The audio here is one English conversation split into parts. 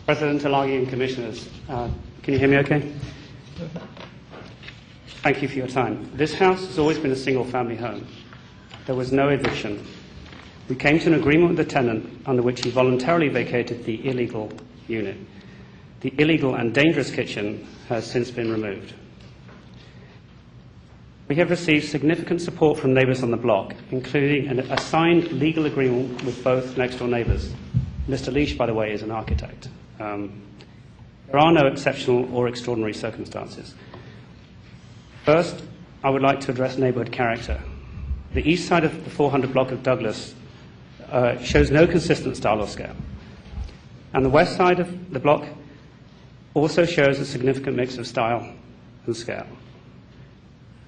President, Alagi, and Commissioners, can you hear me okay? Thank you for your time. This house has always been a single-family home. There was no eviction. We came to an agreement with the tenant under which he voluntarily vacated the illegal unit. The illegal and dangerous kitchen has since been removed. We have received significant support from neighbours on the block, including a signed legal agreement with both next-door neighbours. Mr. Leach, by the way, is an architect. There are no exceptional or extraordinary circumstances. First, I would like to address neighbourhood character. The east side of the 400 block of Douglas shows no consistent style or scale. And the west side of the block also shows a significant mix of style and scale.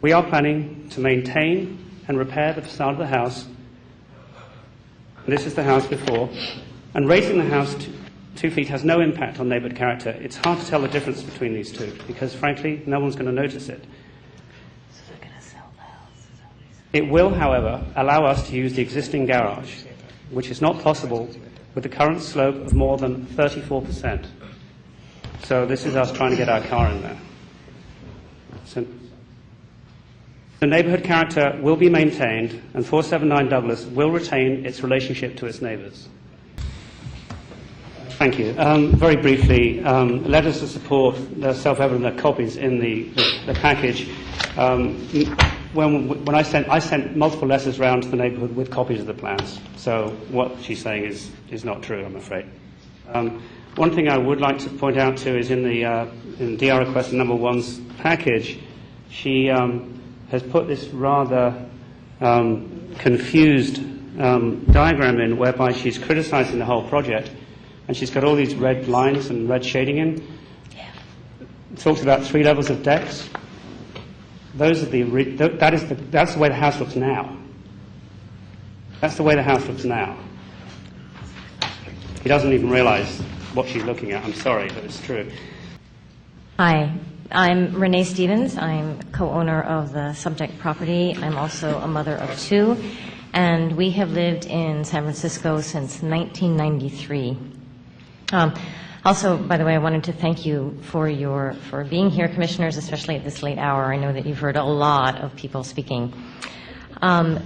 We are planning to maintain and repair the facade of the house. This is the house before. And raising the house 2 feet has no impact on neighbourhood character. It's hard to tell the difference between these two because, frankly, no one's going to notice it. So they're going to sell the house. It will, however, allow us to use the existing garage, which is not possible with the current slope of more than 34%. So this is us trying to get our car in there. So the neighbourhood character will be maintained, and 479 Douglas will retain its relationship to its neighbours. Thank you. Very briefly, letters of support, they're self-evident, copies in the package. When I sent multiple letters around to the neighbourhood with copies of the plans. So what she's saying is not true, I'm afraid. One thing I would like to point out too is in DR request number 1's package, she has put this rather confused diagram in whereby she's criticising the whole project, and she's got all these red lines and red shading in. It talks about 3 levels of decks. Those are that's the way the house looks now. That's the way the house looks now. He doesn't even realise what she's looking at. I'm sorry, but it's true. Hi, I'm Renee Stephens. I'm co-owner of the subject property. I'm also a mother of 2, and we have lived in San Francisco since 1993. Also, by the way, I wanted to thank you for being here, commissioners, especially at this late hour. I know that you've heard a lot of people speaking.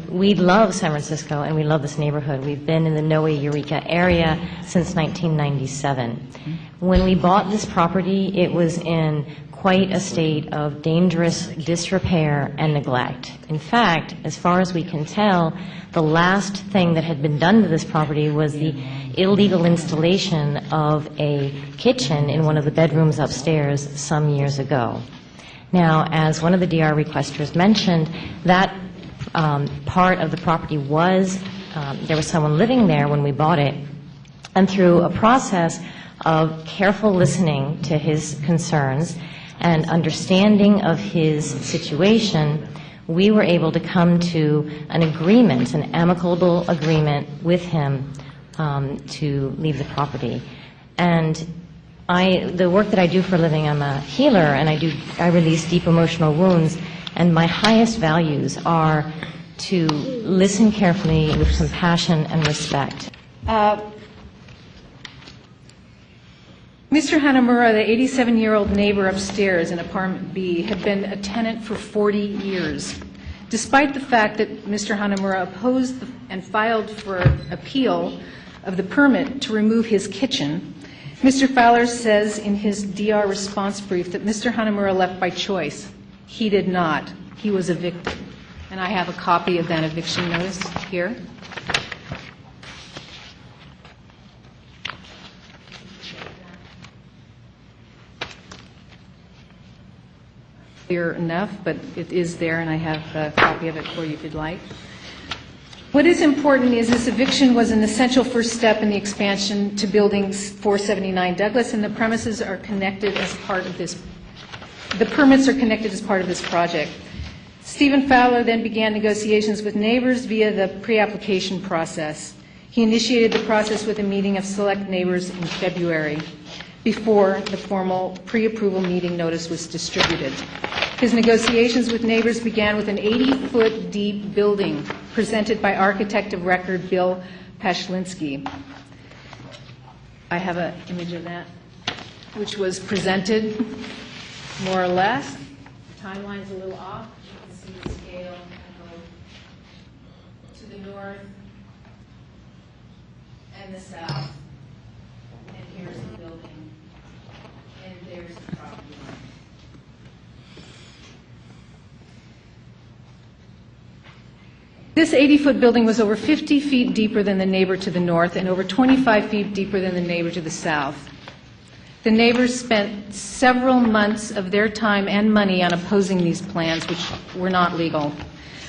We love San Francisco, and we love this neighborhood. We've been in the Noe Eureka area since 1997. When we bought this property, it was in quite a state of dangerous disrepair and neglect. In fact, as far as we can tell, the last thing that had been done to this property was the illegal installation of a kitchen in one of the bedrooms upstairs some years ago. Now, as one of the DR requesters mentioned, that part of the property was, there was someone living there when we bought it, and through a process of careful listening to his concerns and understanding of his situation, we were able to come to an agreement, an amicable agreement with him to leave the property. And the work that I do for a living, I'm a healer, and I release deep emotional wounds, and my highest values are to listen carefully with compassion and respect. Mr. Hanamura, the 87-year-old neighbor upstairs in apartment B, had been a tenant for 40 years. Despite the fact that Mr. Hanamura opposed and filed for appeal of the permit to remove his kitchen, Mr. Fowler says in his DR response brief that Mr. Hanamura left by choice. He did not. He was evicted. And I have a copy of that eviction notice here. Clear enough, but it is there, and I have a copy of it for you if you'd like. What is important is this eviction was an essential first step in the expansion to building 479 Douglas, and the premises are connected as part of this. The permits are connected as part of this project. Stephen Fowler then began negotiations with neighbors via the pre-application process. He initiated the process with a meeting of select neighbors in February before the formal pre-approval meeting notice was distributed. His negotiations with neighbors began with an 80-foot deep building presented by architect of record Bill Pashlinsky. I have an image of that. which was presented more or less. The timeline's a little off. You can see the scale and go to the north and the south. And here's the building. And there's the property line. This 80-foot building was over 50 feet deeper than the neighbor to the north and over 25 feet deeper than the neighbor to the south. The neighbors spent several months of their time and money on opposing these plans, which were not legal.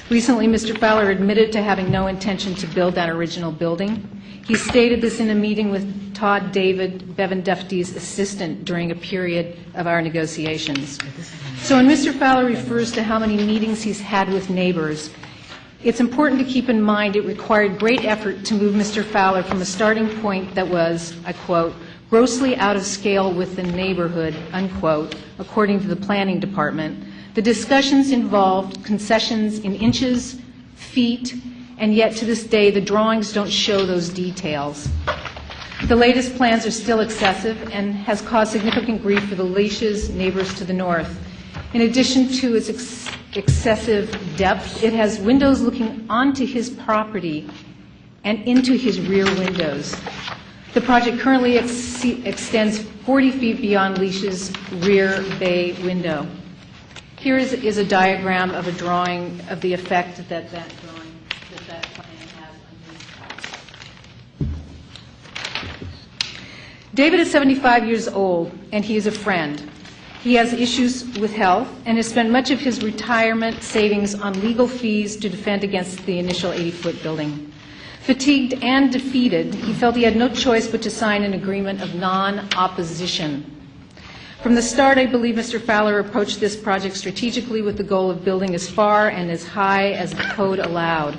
Recently, Mr. Fowler admitted to having no intention to build that original building. He stated this in a meeting with Todd David, Bevan Duffy's assistant, during a period of our negotiations. So when Mr. Fowler refers to how many meetings he's had with neighbors, it's important to keep in mind it required great effort to move Mr. Fowler from a starting point that was, I quote, grossly out of scale with the neighborhood, unquote, according to the planning department. The discussions involved concessions in inches, feet, and yet to this day the drawings don't show those details. The latest plans are still excessive and has caused significant grief for the Leish's neighbors to the north. In addition to its excessive depth, it has windows looking onto his property and into his rear windows. The project currently extends 40 feet beyond Leish's rear bay window. Here is a diagram of a drawing of the effect that plan has on this house. David is 75 years old, and he is a friend. He has issues with health and has spent much of his retirement savings on legal fees to defend against the initial 80-foot building. Fatigued and defeated, he felt he had no choice but to sign an agreement of non-opposition. From the start, I believe Mr. Fowler approached this project strategically with the goal of building as far and as high as the code allowed.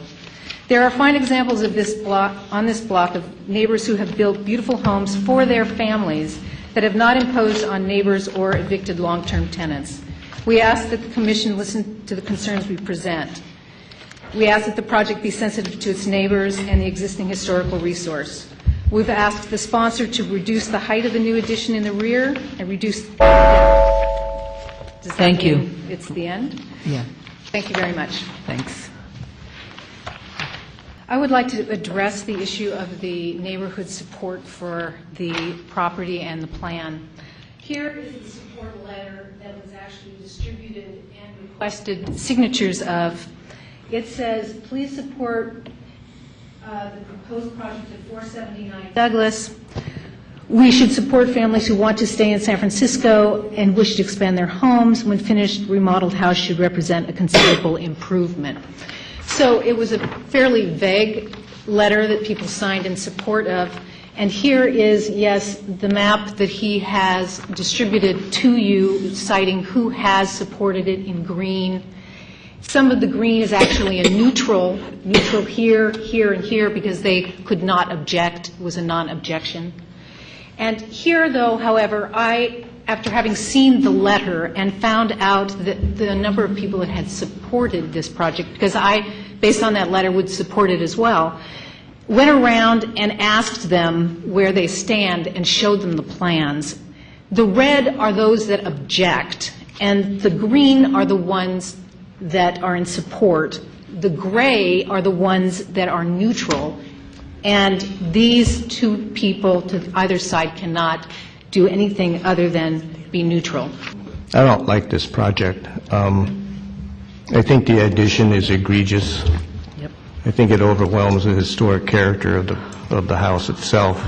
There are fine examples of this block, on this block, of neighbors who have built beautiful homes for their families that have not imposed on neighbors or evicted long-term tenants. We ask that the Commission listen to the concerns we present. We ask that the project be sensitive to its neighbors and the existing historical resource. We've asked the sponsor to reduce the height of the new addition in the rear and reduce... Thank you. It's the end? Yeah, Thank you very much. thanks. I would like to address the issue of the neighborhood support for the property and the plan. Here is the support letter that was actually distributed and requested signatures of. It says, please support the proposed project at 479 Douglas. We should support families who want to stay in San Francisco and wish to expand their homes. When finished, remodeled house should represent a considerable improvement. So it was a fairly vague letter that people signed in support of. And here is, yes, the map that he has distributed to you, citing who has supported it in green. Some of the green is actually a neutral here, here, and here, because they could not object. It was a non-objection. And here, though, however, after having seen the letter and found out that the number of people that had supported this project, because I, based on that letter, would support it as well, went around and asked them where they stand and showed them the plans. The red are those that object, and the green are the ones that are in support. The gray are the ones that are neutral, and these two people to either side cannot do anything other than be neutral. I don't like this project. I think the addition is egregious. Yep. I think it overwhelms the historic character of the house itself.